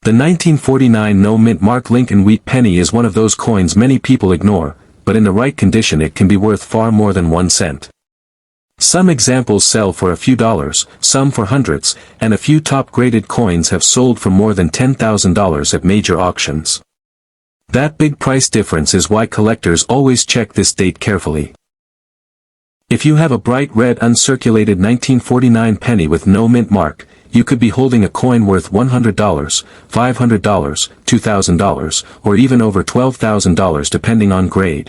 The 1949 no-mint mark Lincoln wheat penny is one of those coins many people ignore, but in the right condition it can be worth far more than 1 cent. Some examples sell for a few dollars, some for hundreds, and a few top-graded coins have sold for more than $10,000 at major auctions. That big price difference is why collectors always check this date carefully. If you have a bright red uncirculated 1949 penny with no mint mark, you could be holding a coin worth $100, $500, $2,000, or even over $12,000 depending on grade.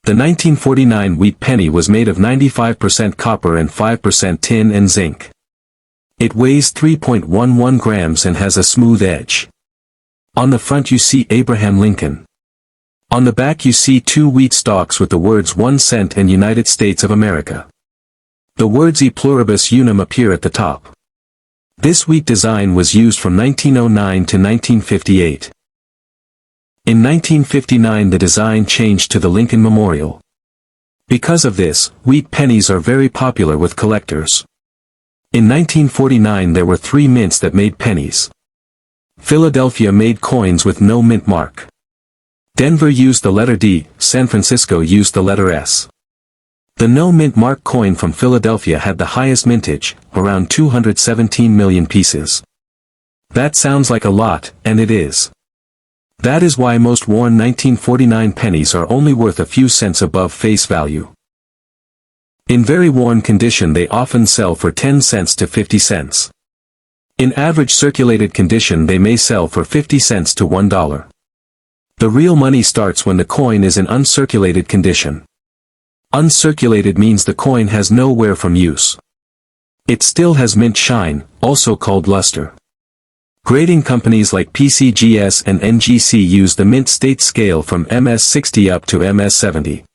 The 1949 wheat penny was made of 95% copper and 5% tin and zinc. It weighs 3.11 grams and has a smooth edge. On the front you see Abraham Lincoln. On the back you see 2 wheat stalks with the words 1 cent and United States of America. The words E pluribus unum appear at the top. This wheat design was used from 1909 to 1958. In 1959 the design changed to the Lincoln Memorial. Because of this, wheat pennies are very popular with collectors. In 1949 there were 3 mints that made pennies. Philadelphia made coins with no mint mark. Denver used the letter D, San Francisco used the letter S. The no mint mark coin from Philadelphia had the highest mintage, around 217 million pieces. That sounds like a lot, and it is. That is why most worn 1949 pennies are only worth a few cents above face value. In very worn condition they often sell for 10 cents to 50 cents. In average circulated condition they may sell for 50 cents to $1. The real money starts when the coin is in uncirculated condition. Uncirculated means the coin has no wear from use. It still has mint shine, also called luster. Grading companies like PCGS and NGC use the mint state scale from MS60 up to MS70.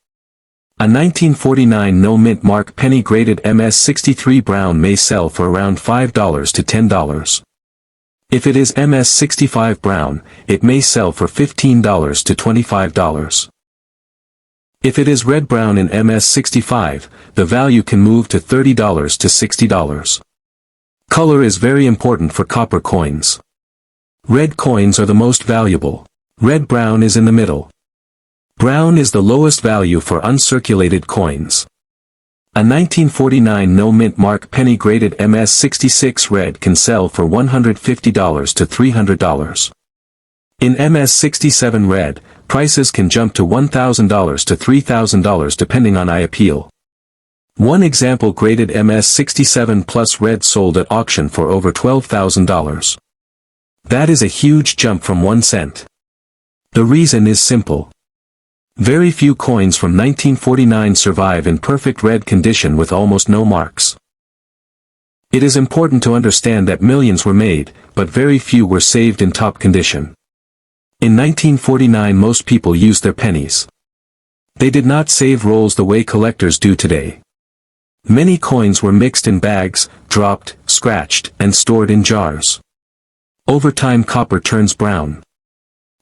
A 1949 no-mint mark penny graded MS63 brown may sell for around $5 to $10. If it is MS65 brown, it may sell for $15 to $25. If it is red-brown in MS65, the value can move to $30 to $60. Color is very important for copper coins. Red coins are the most valuable. Red-brown is in the middle. Brown is the lowest value for uncirculated coins. A 1949 no-mint mark penny graded MS66 red can sell for $150 to $300. In MS67 red, prices can jump to $1,000 to $3,000 depending on eye appeal. One example graded MS67 plus red sold at auction for over $12,000. That is a huge jump from 1 cent. The reason is simple. Very few coins from 1949 survive in perfect red condition with almost no marks. It is important to understand that millions were made, but very few were saved in top condition. In 1949 most people used their pennies. They did not save rolls the way collectors do today. Many coins were mixed in bags, dropped, scratched, and stored in jars. Over time copper turns brown.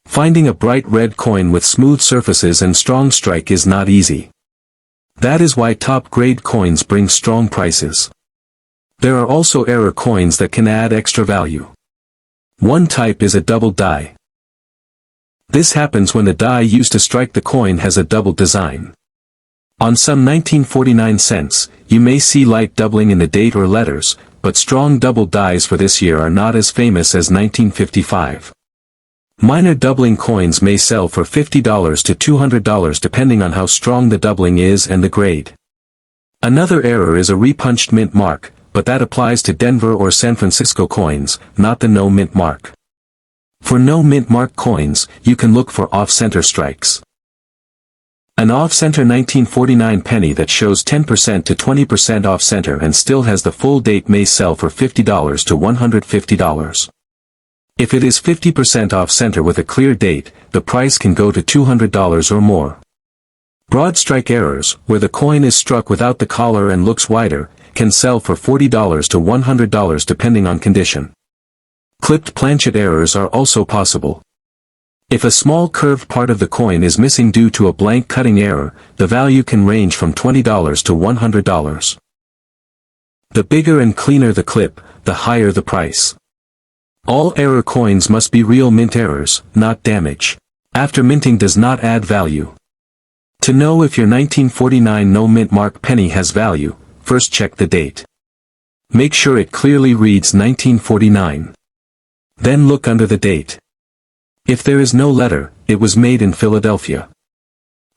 Finding a bright red coin with smooth surfaces and strong strike is not easy. That is why top-grade coins bring strong prices. There are also error coins that can add extra value. One type is a double die. This happens when the die used to strike the coin has a double design. On some 1949 cents, you may see light doubling in the date or letters, but strong double dies for this year are not as famous as 1955. Minor doubling coins may sell for $50 to $200 depending on how strong the doubling is and the grade. Another error is a repunched mint mark, but that applies to Denver or San Francisco coins, not the no mint mark. For no mint mark coins, you can look for off-center strikes. An off-center 1949 penny that shows 10% to 20% off-center and still has the full date may sell for $50 to $150. If it is 50% off-center with a clear date, the price can go to $200 or more. Broadstrike errors, where the coin is struck without the collar and looks wider, can sell for $40 to $100 depending on condition. Clipped planchet errors are also possible. If a small curved part of the coin is missing due to a blank cutting error, the value can range from $20 to $100. The bigger and cleaner the clip, the higher the price. All error coins must be real mint errors, not damage. After minting does not add value. To know if your 1949 no mint mark penny has value, first check the date. Make sure it clearly reads 1949. Then look under the date. If there is no letter, it was made in Philadelphia.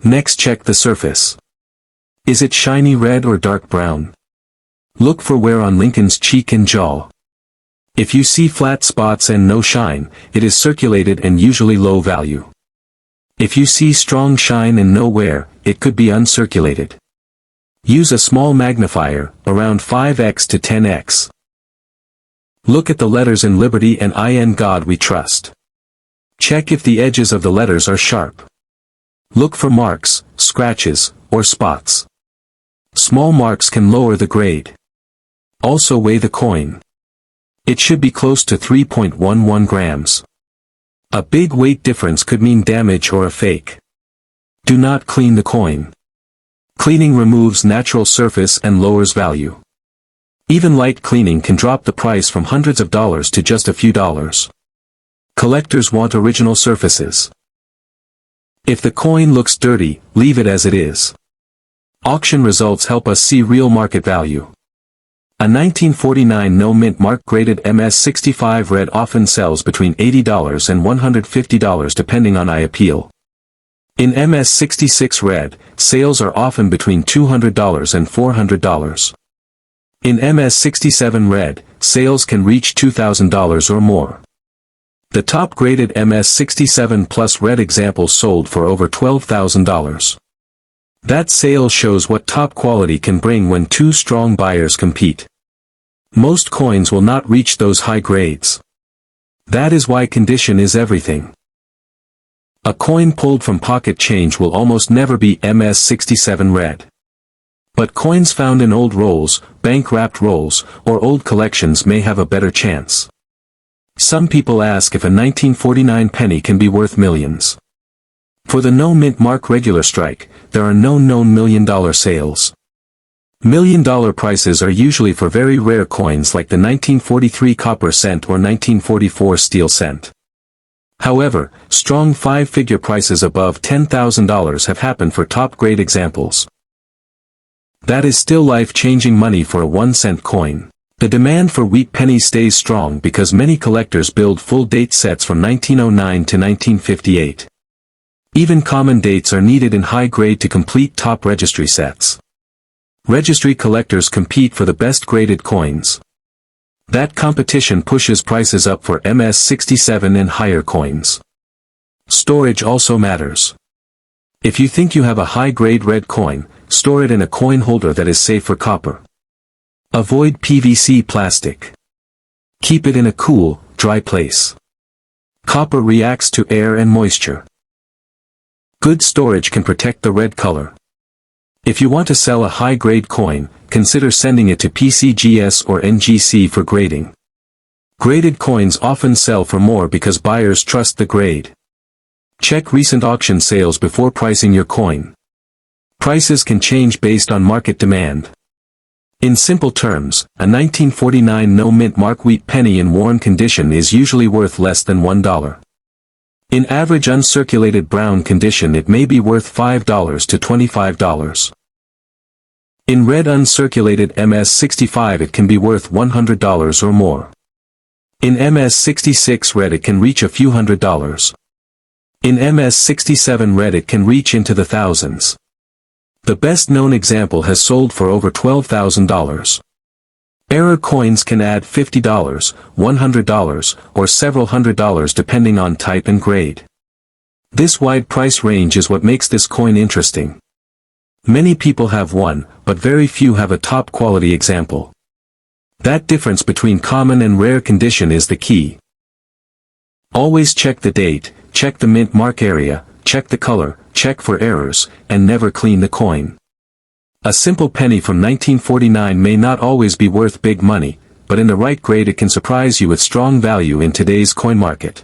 Next check the surface. Is it shiny red or dark brown? Look for wear on Lincoln's cheek and jaw. If you see flat spots and no shine, it is circulated and usually low value. If you see strong shine and no wear, it could be uncirculated. Use a small magnifier, around 5x to 10x. Look at the letters in Liberty and In God We Trust. Check if the edges of the letters are sharp. Look for marks, scratches, or spots. Small marks can lower the grade. Also weigh the coin. It should be close to 3.11 grams. A big weight difference could mean damage or a fake. Do not clean the coin. Cleaning removes natural surface and lowers value. Even light cleaning can drop the price from hundreds of dollars to just a few dollars. Collectors want original surfaces. If the coin looks dirty, leave it as it is. Auction results help us see real market value. A 1949 no mint mark graded MS65 red often sells between $80 and $150 depending on appeal. In MS66 red, sales are often between $200 and $400. In MS67 red, sales can reach $2,000 or more. The top graded MS67 plus red example sold for over $12,000. That sale shows what top quality can bring when two strong buyers compete. Most coins will not reach those high grades. That is why condition is everything. A coin pulled from pocket change will almost never be MS67 red. But coins found in old rolls, bank-wrapped rolls, or old collections may have a better chance. Some people ask if a 1949 penny can be worth millions. For the no mint mark regular strike, there are no known million-dollar sales. Million-dollar prices are usually for very rare coins like the 1943 copper cent or 1944 steel cent. However, strong five-figure prices above $10,000 have happened for top-grade examples. That is still life-changing money for a 1-cent coin. The demand for wheat pennies stays strong because many collectors build full date sets from 1909 to 1958. Even common dates are needed in high grade to complete top registry sets. Registry collectors compete for the best graded coins. That competition pushes prices up for MS67 and higher coins. Storage also matters. If you think you have a high-grade red coin, store it in a coin holder that is safe for copper. Avoid PVC plastic. Keep it in a cool, dry place. Copper reacts to air and moisture. Good storage can protect the red color. If you want to sell a high-grade coin, consider sending it to PCGS or NGC for grading. Graded coins often sell for more because buyers trust the grade. Check recent auction sales before pricing your coin. Prices can change based on market demand. In simple terms, a 1949 no mint mark wheat penny in worn condition is usually worth less than $1. In average uncirculated brown condition it may be worth $5 to $25. In red uncirculated MS65 it can be worth $100 or more. In MS66 red it can reach a few $100s. In MS67 red it can reach into the thousands. The best known example has sold for over $12,000. Error coins can add $50, $100, or several $100s depending on type and grade. This wide price range is what makes this coin interesting. Many people have one, but very few have a top quality example. That difference between common and rare condition is the key. Always check the date, check the mint mark area, check the color, check for errors, and never clean the coin. A simple penny from 1949 may not always be worth big money, but in the right grade it can surprise you with strong value in today's coin market.